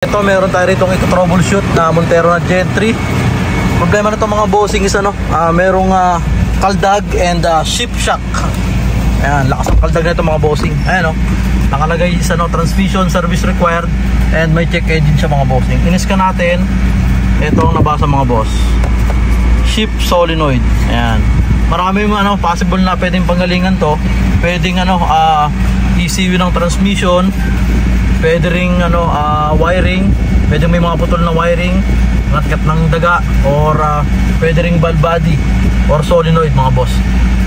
Ito, meron tayo rito ito-troubleshoot na Montero na Gen 3. Problema na ito mga bossing is merong kaldag and shift shock. Ayan, lakas ng kaldag na ito mga bossing. Ayan nakalagay is transmission service required and may check engine siya mga bossing. Iniskan natin. Ito ang nabasa mga boss. Shift solenoid. Ayan. Marami possible na pwedeng panggalingan to. Pwedeng ECU ng transmission. Pwede ring wiring, pwede may mga putol na wiring, ngatkat ng daga, or pwede ring valve body or solenoid mga boss.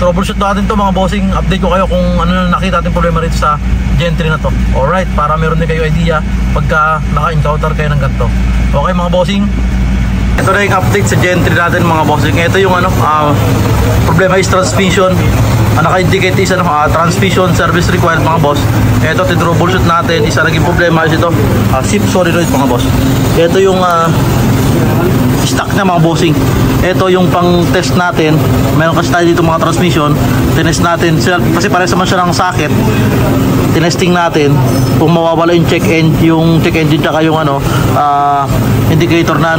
Troubleshoot natin to mga bossing. Update ko kayo kung ano na nakita natin problema rito sa Gen 3 na to. Alright, para meron din kayo idea pagka naka-encounter kayo ng ganito. Okay mga bossing, ito na yung update sa Gen 3 natin mga bossing. Ito yung problema is transmission. Naka-indicate is transmission service required mga boss. Ito troubleshoot natin. Isa naging problema is ito shift solenoid mga boss. Ito yung stock na mga bossing. Ito yung pang test natin. Meron kasi tayo dito mga transmission. Tinest natin kasi parehas naman siya ng socket. Tinesting natin kung mawawala yung check engine tsaka yung indicator na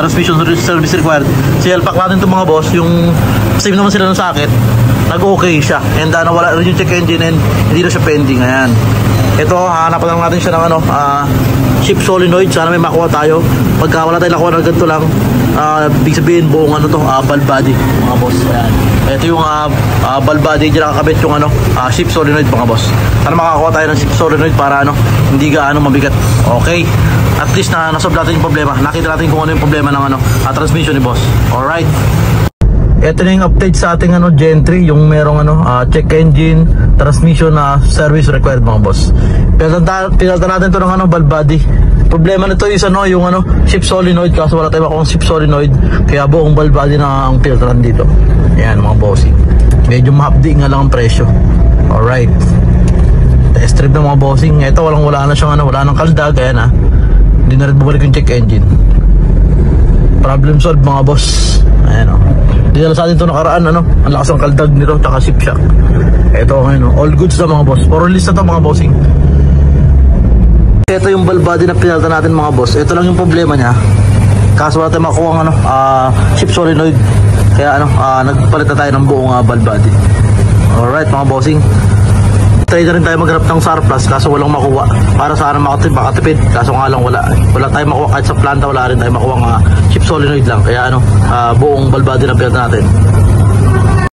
transmission service required. Silpak natin ito mga boss. Yung same naman sila ng socket, nag-okay siya, and nawala rin yung check engine and hindi na siya pending. Ayan, ito hanapan lang natin siya ng shift solenoid. Sana may makuha tayo. Pagka wala tayong nakuha ng ganito lang, ibig sabihin buong valve body mga boss. Ayan, ito yung valve body, dyan nakakabit yung shift solenoid mga boss. Sana makakuha tayo ng shift solenoid para hindi gaano mabigat. Okay, at least nasolve natin yung problema. Nakita natin kung ano yung problema ng transmission ni boss. Alright, ito na yung update sa ating Gen 3, yung merong check engine, transmission na service required mga boss. Pinalta natin ito ng valve body. Problema nito is yung shift solenoid, kaso wala tayo makuha shift solenoid, kaya buong valve body na ang filtran dito. Ayan mga bossing, medyo mahapdi nga lang ang presyo. Alright, test strip ng mga bossing. Ito wala na siyang wala nang kaldag. Ayan hindi na rin bumalik yung check engine. Problem solved mga boss. Ayan dinala sa atin ito nakaraan, ang lakas ng kaldag nito tsaka shift shock. Ito all goods na mga boss. For release na ito mga bossing. Ito yung valve body na pinalta natin mga boss. Ito lang yung problema niya, kaso wala tayo makuha ng shift solenoid, kaya nagpalit na tayo ng buong valve body. Alright mga bossing, try na rin tayo maghanap ng surplus, kaso walang makuha. Para sana makatipid, kaso nga lang wala tayong makuha. Kahit sa planta wala rin tayong makuha shift solenoid lang, kaya buong valve body na pinalta natin.